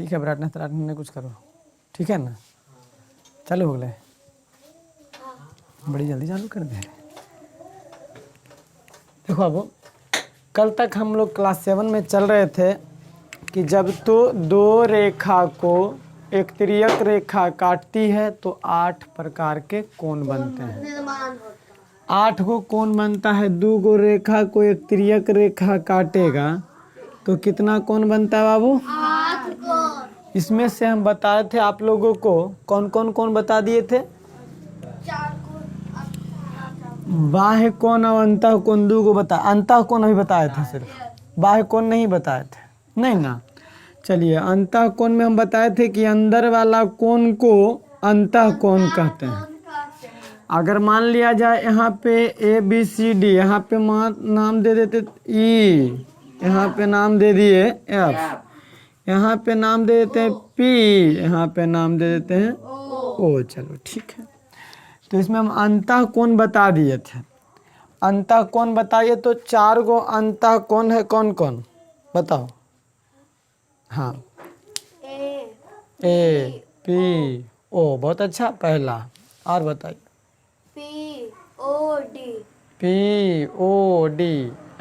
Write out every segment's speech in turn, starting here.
ठीक है, ब्राइटनेस ने कुछ करो, ठीक है ना। चालू हो गए, बड़ी जल्दी चालू कर दे। देखो अब कल तक हम लोग क्लास 7 में चल रहे थे कि जब तो दो रेखा को एक तिर्यक रेखा काटती है तो 8 प्रकार के कोण बनते हैं। 8 गो कोण बनता है। 2 गो रेखा को एक तिर्यक रेखा काटेगा तो कितना कोण बनता है बाबू? 8 कोण। इसमें से हम बताए थे आप लोगों को, कौन कौन कोण बता दिए थे? 4 कोण। बाह्य कोण और अंतः कोण 2 गो बता, अंतः कोण अभी बताए थे, सिर्फ बाह्य कोण नहीं बताए थे, नहीं ना। चलिए, अंतः कोण में हम बताए थे कि अंदर वाला कोण को अंतः कोण कहते हैं। अगर मान लिया जाए यहाँ पे ABCD, यहाँ पे नाम दे देते E, यहाँ पे नाम दे दिए F, यहाँ पे नाम दे देते हैं P, यहाँ पे नाम दे देते हैं O। चलो ठीक है, तो इसमें हम अंतः कोण बता दिए थे। अंतः कोण बताइए तो 4 गो अंतः कोण है, कौन कौन बताओ? हाँ, A P O, बहुत अच्छा। पहला और बताइए? POD।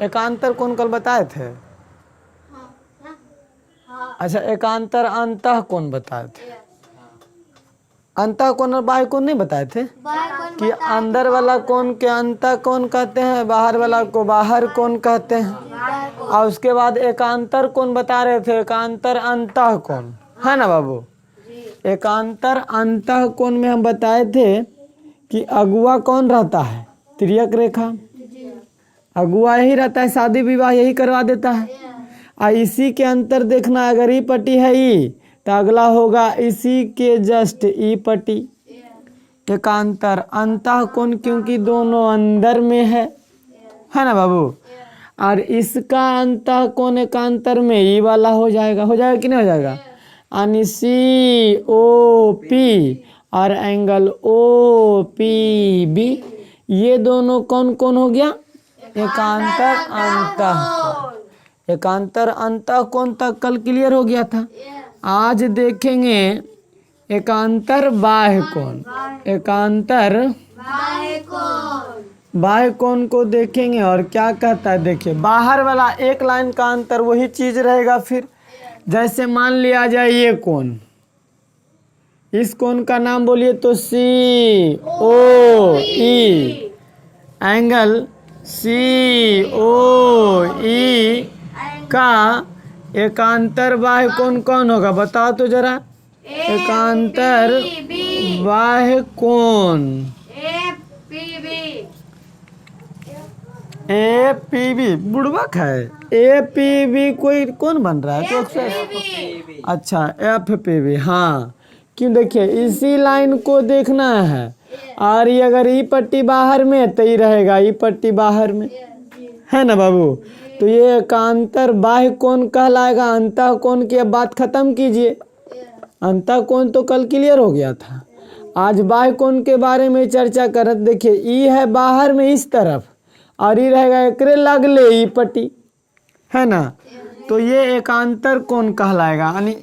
एकांतर कोण कल बताए थे? अच्छा, एकांतर अंतः कोण बताए थे। अंतः कोण और बाह्य कोण नहीं बताए थे कि अंदर वाला कोण के अंतः कोण कहते हैं, बाहर वाला को बाहर कोण कहते हैं। और उसके बाद एकांतर कोण बता रहे थे, एकांतर अंतः कोण, है ना बाबू। एकांतर अंतः कोण में हम बताए थे कि अगुआ कौन रहता है? तिर्यक रेखा। अगुआ यही रहता है, शादी विवाह यही करवा देता है। और इसी के अंतर देखना, अगर ई पट्टी है ई तो अगला होगा इसी के जस्ट ई पट्टी। एकांतर अंतः कोण क्योंकि दोनों अंदर में है ना बाबू। और इसका अंतः कोण एकांतर में ई वाला हो जाएगा, हो जाएगा कि नहीं हो जाएगा? यानी COP और एंगल OPB, ये दोनों कौन कौन हो गया? एकांतर अंतः। एकांतर अंतः कोण तक कल क्लियर हो गया था। आज देखेंगे एकांतर बाह्य कोण। एकांतर बाह्य कोण को देखेंगे और क्या कहता है, देखिए बाहर वाला एक लाइन का अंतर वही चीज रहेगा। फिर जैसे मान लिया जाए ये कोण, इस कोण का नाम बोलिए तो COE। एंगल COE का एकांतर बाह्य कोण कौन होगा बताओ तो जरा? एकांतर बाह्य कोण APB। बुड़बक है, APB कोई कौन बन रहा है तो अक्सर। अच्छा, FPB। हाँ, क्यों? देखिए इसी लाइन को देखना है, और ये अगर ई पट्टी बाहर में तो ये रहेगा ई पट्टी बाहर में, है ना बाबू। तो ये एकांतर बाह्य कोण कहलाएगा। अंतः कोण की अब बात खत्म कीजिए, अंतः कोण तो कल क्लियर हो गया था। आज बाह्य कोण के बारे में चर्चा करत। देखिए ई है बाहर में इस तरफ, और ये रहेगा एकरे लगले ई पट्टी, है ना। तो ये एकांतर कोण कहलाएगा, यानी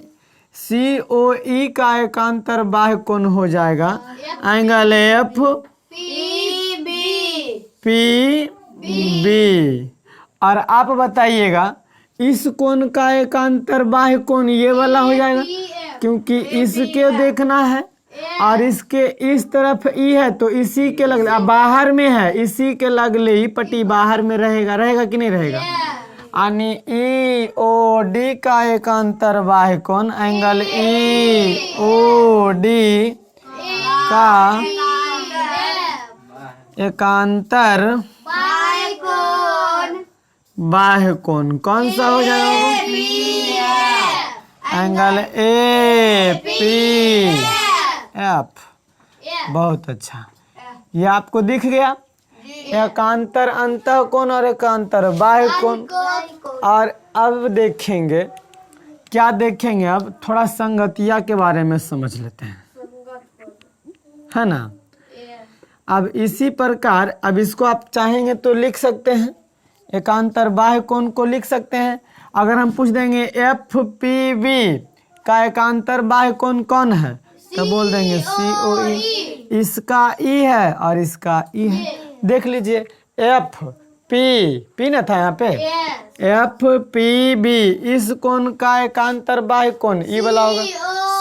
COE का एकांतर बाह्य कोण हो जाएगा एंगल FPB। और आप बताइएगा इस कोण का एकांतर बाह्य कोण ये वाला हो जाएगा, क्योंकि इसके देखना है और इसके इस तरफ ई है तो इसी के लगले बाहर में है, इसी के लगले ही पट्टी बाहर में रहेगा, रहेगा कि नहीं रहेगा। यानी EOD का एकांतर बाह्य कोण एंगल EOD का एकांतर बाह्य कोण कौन सा हो जाएगा? Angle APF। बहुत अच्छा, ये आपको दिख गया एकांतर अंतः कोण और एकांतर बाह्य कोण। और अब देखेंगे, क्या देखेंगे? अब थोड़ा संगतिया के बारे में समझ लेते हैं, है ना। अब इसी प्रकार अब इसको आप चाहेंगे तो लिख सकते हैं, एकांतर बाह्य कोण को लिख सकते हैं। अगर हम पूछ देंगे FPB का एकांतर बाह्य कोण कौन है? तो बोल देंगे COE। इसका ई है और इसका ई है। देख लीजिए पी न था यहाँ पे, FPB इस कोण का एकांतर बाह्य कोण ई वाला होगा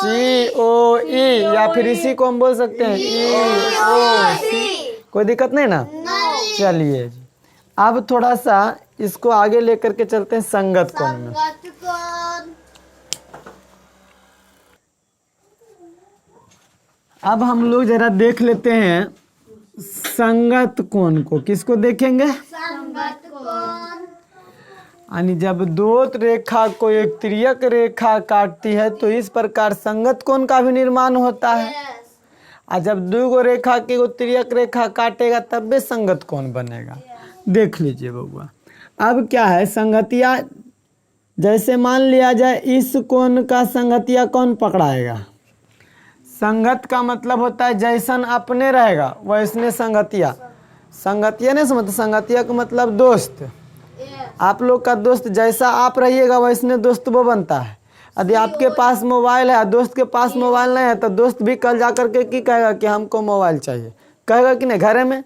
COE, या फिर इसी को हम बोल सकते हैं EOC। कोई दिक्कत नहीं ना? चलिए जी, अब थोड़ा सा इसको आगे लेकर के चलते हैं संगत कोण में। अब हम लोग जरा देख लेते हैं संगत कोण को। किसको देखेंगे? यानी जब दो रेखा को एक तिर्यक रेखा काटती है तो इस प्रकार संगत कोण का भी निर्माण होता है। और जब दो गो रेखा के वो तिर्यक रेखा काटेगा तब भी संगत कोण बनेगा। देख लीजिए बउआ, अब क्या है संगतिया, जैसे मान लिया जाए इस कोण का संगतिया कौन पकड़ाएगा? संगत का मतलब होता है जैसन अपने रहेगा वैसने संगतिया। संगतिया नहीं समझते? संगतिया का मतलब दोस्त। आप लोग का दोस्त जैसा आप रहिएगा वैसने दोस्त वो बनता है। यदि आपके पास मोबाइल है, दोस्त के पास मोबाइल नहीं है, तो दोस्त भी कल जा करके की कहेगा कि हमको मोबाइल चाहिए, कहेगा कि नहीं? घर में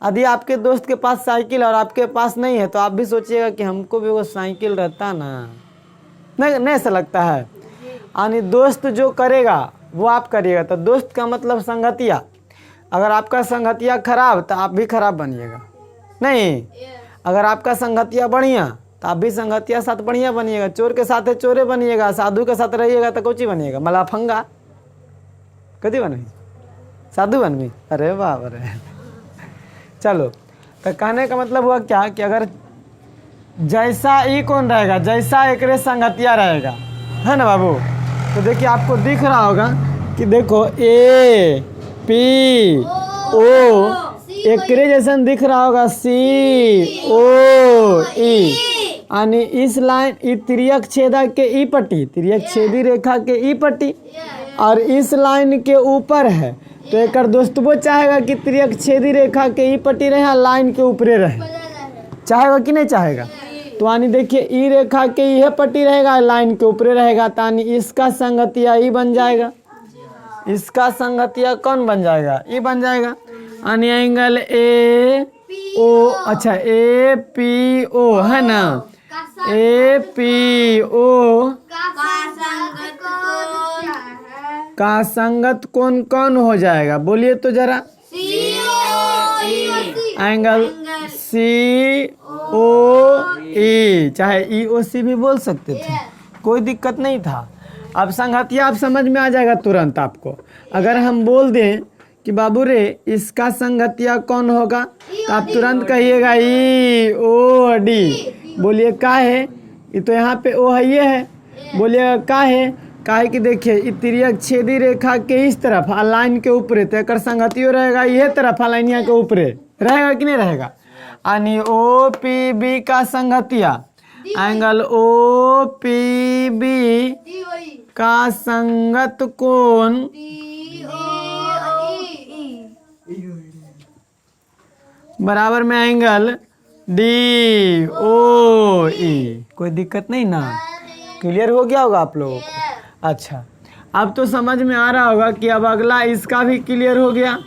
यदि आपके दोस्त के पास साइकिल और आपके पास नहीं है तो आप भी सोचिएगा कि हमको भी वो साइकिल रहता ना, नहीं ऐसा लगता है? यानी दोस्त जो करेगा वो आप करिएगा। तो दोस्त का मतलब संगतिया। अगर आपका संगतिया खराब तो आप भी खराब बनिएगा, नहीं? अगर आपका संगतिया बढ़िया तो आप भी संगतिया साथ बढ़िया बनिएगा। चोर के साथ चोरे बनिएगा, साधु के साथ रहिएगा तो कोची बनिएगा? मलाफंगा। कथी बनबी? साधु बनबी? अरे बाप रे। चलो, तो कहने का मतलब हुआ क्या कि अगर जैसा ई कौन रहेगा, जैसा एकरे संगतिया रहेगा, है ना बाबू? तो देखिए आपको दिख रहा होगा कि देखो APO एकरे जैसन दिख रहा होगा COE। यानी इस लाइन ई तिर्यक छेदक के ई पट्टी, तिर्यक छेदी रेखा के ई पट्टी, और इस लाइन के ऊपर है तो एक दोस्त वो चाहेगा कि तिर्यक छेदी रेखा के ई पट्टी रहे, लाइन के ऊपरे रहे। चाहेगा कि नहीं चाहेगा? तो यानी देखिए ई रेखा के यह पट्टी रहेगा, लाइन के ऊपरे रहेगा, तानी इसका संगतिया ई बन जाएगा। इसका संगतिया कौन बन जाएगा? ई बन जाएगा। यानी एंगल AO, अच्छा APO है ना, APO का संगत कोण कौन हो जाएगा? बोलिए तो जरा। एंगल COE, चाहे EOC भी बोल सकते थे, कोई दिक्कत नहीं था। अब संगतिया आप समझ में आ जाएगा तुरंत आपको। अगर हम बोल दें कि बाबू रे इसका संगतिया कौन होगा, तो आप तुरंत कहिएगा EOD। बोलिए का है? ये तो यहाँ पे O है, ये है। बोलिएगा का है? काहे कि देखिए तिर्यक छेदी रेखा के इस तरफ लाइन के ऊपरे, तो एक संगतियो रहेगा यह तरफ लाइनिया के ऊपरे, रहेगा कि नहीं रहेगा? यानी OPB का संगतिया, एंगल OPB का संगत कोण बराबर में एंगल DOE। कोई दिक्कत नहीं ना? क्लियर हो गया होगा आप लोगों को? अच्छा, अब तो समझ में आ रहा होगा कि अब अगला इसका भी क्लियर हो गया।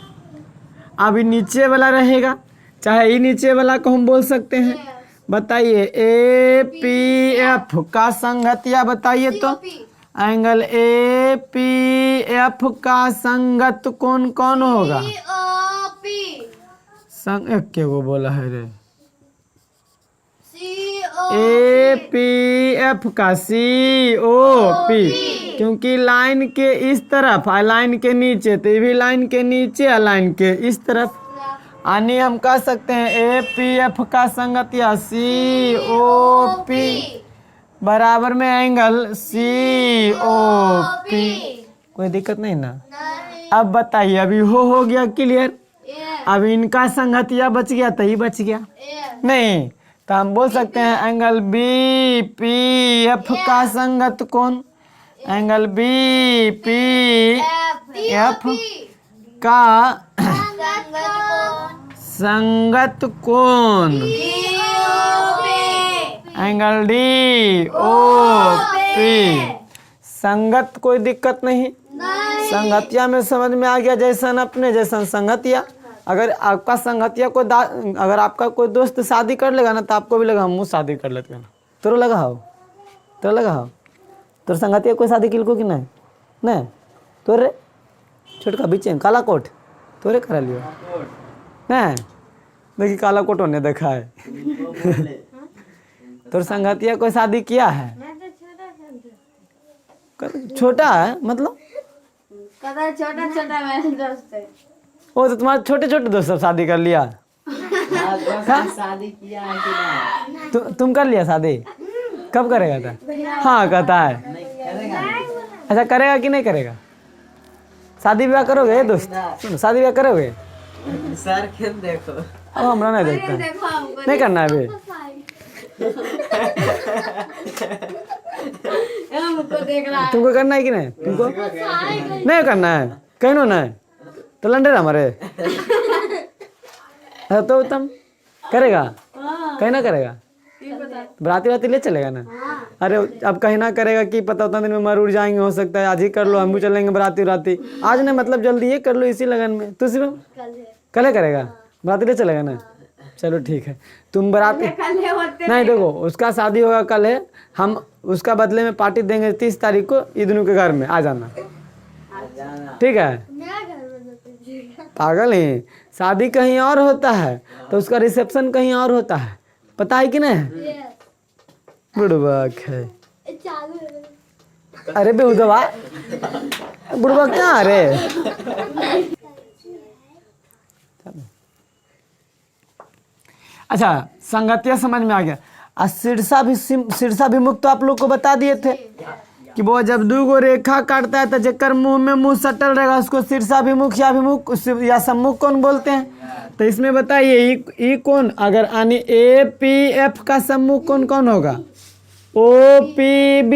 अब नीचे वाला रहेगा, चाहे ये नीचे वाला को हम बोल सकते हैं। बताइए APF का संगतिया बताइए तो। एंगल APF का संगत कोण कौन होगा? एक के वो बोला है रे, APF का COP, क्योंकि लाइन के इस तरफ लाइन के नीचे, तो ये भी लाइन के नीचे लाइन के इस तरफ। यानी हम कह सकते हैं APF का संगतिया COP बराबर में एंगल COP। कोई दिक्कत नहीं ना? अब बताइए, अभी हो गया क्लियर। अब इनका संगतिया बच गया तो ही बच गया नहीं, तो हम बोल सकते हैं एंगल BPF का संगत कोण, एंगल BPF का संगत कोण एंगल DOP संगत कोई दिक्कत नहीं, संगतिया में समझ में आ गया, जैसन अपने जैसन संगतिया। अगर आपका संगतिया को अगर आपका कोई दोस्त शादी कर लेगा ना तो आपको भी लगा हम शादी कर लेते हैं। तोरो लगा हो तोर संगतिया कोई शादी किल को कि नहीं नहीं तोरे छोटका बीचे काला कोट तोरे करा लियो नहीं देखिए काला कोट ने देखा है तोर संगतिया कोई शादी किया है? छोटा है मतलब छोटा छोटा मेरे दोस्त है। वो तो तुम्हारे छोटे छोटे दोस्त सब शादी कर लिया। शादी किया है कि नहीं? तुम कर लिया शादी? कब करेगा था? हाँ कहता है। नहीं करेगा। अच्छा करेगा कि नहीं करेगा? शादी ब्याह करोगे दोस्त? सुनो शादी ब्याह करोगे? सर खेल देखो। अब हमरा नहीं देखता है। नहीं करना है अभी? तुमको करना है कि नहीं? तुमको नहीं करना है? कहनो नहीं तो लंडे हमारे तो तुम करेगा कहीं ना करेगा बराती वाती ले चलेगा ना? अरे अब कहीं ना करेगा कि पता उतना दिन में मर उड़ जाएंगे, हो सकता है आज ही कर लो, हम भी चलेंगे बराती राती। आज नहीं मतलब जल्दी ये कर लो इसी लगन में। तू सिर्फ कल करेगा बराती ले चलेगा ना? चलो ठीक है तुम बराती नहीं देखो उसका शादी होगा कल है, हम उसका बदले में पार्टी देंगे 30 तारीख को ईदनू के घर में आ जाना, ठीक है? पागल है, शादी कहीं और होता है तो उसका रिसेप्शन कहीं और होता है, पता है कि नहीं? बुड़बक है। अरे बेहुदवा बुड़बक कहाँ रे? अच्छा संगतिया समझ में आ गया। और शीर्षा भी तो आप लोग को बता दिए थे कि वो जब दो गो रेखा काटता है तो जेकर मुंह में मुंह सटल रहेगा उसको शीर्षाभिमुख या सम्मुख कौन बोलते हैं। तो इसमें बताइए ई कौन अगर यानी APF का सम्मुख कौन कौन होगा? OPB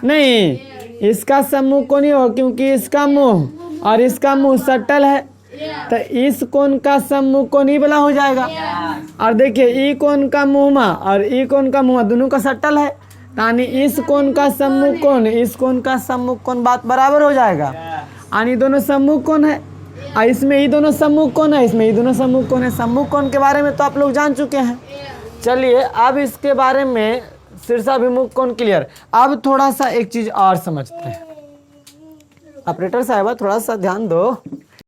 नहीं, इसका सम्मुख कौन ही होगा क्योंकि इसका मुंह और इसका मुंह सटल है तो इस कोण का सम्मुख कोण ई वाला हो जाएगा। और देखिए ई कोण का मुंह और ई कोण का मुंह दोनों का सटल है यानी इस कोण का सम्मुख कोण इस कोण का सम्मुख कोण बात बराबर हो जाएगा। यानी दोनों सम्मुख कोण है और इसमें ये दोनों सम्मुख कोण है, इसमें ये दोनों सम्मुख कोण है। सम्मुख कोण के बारे में तो आप लोग जान चुके हैं। चलिए अब इसके बारे में शीर्षाभिमुख कोण क्लियर। अब थोड़ा सा एक चीज और समझते हैं। ऑपरेटर साहब थोड़ा सा ध्यान दो।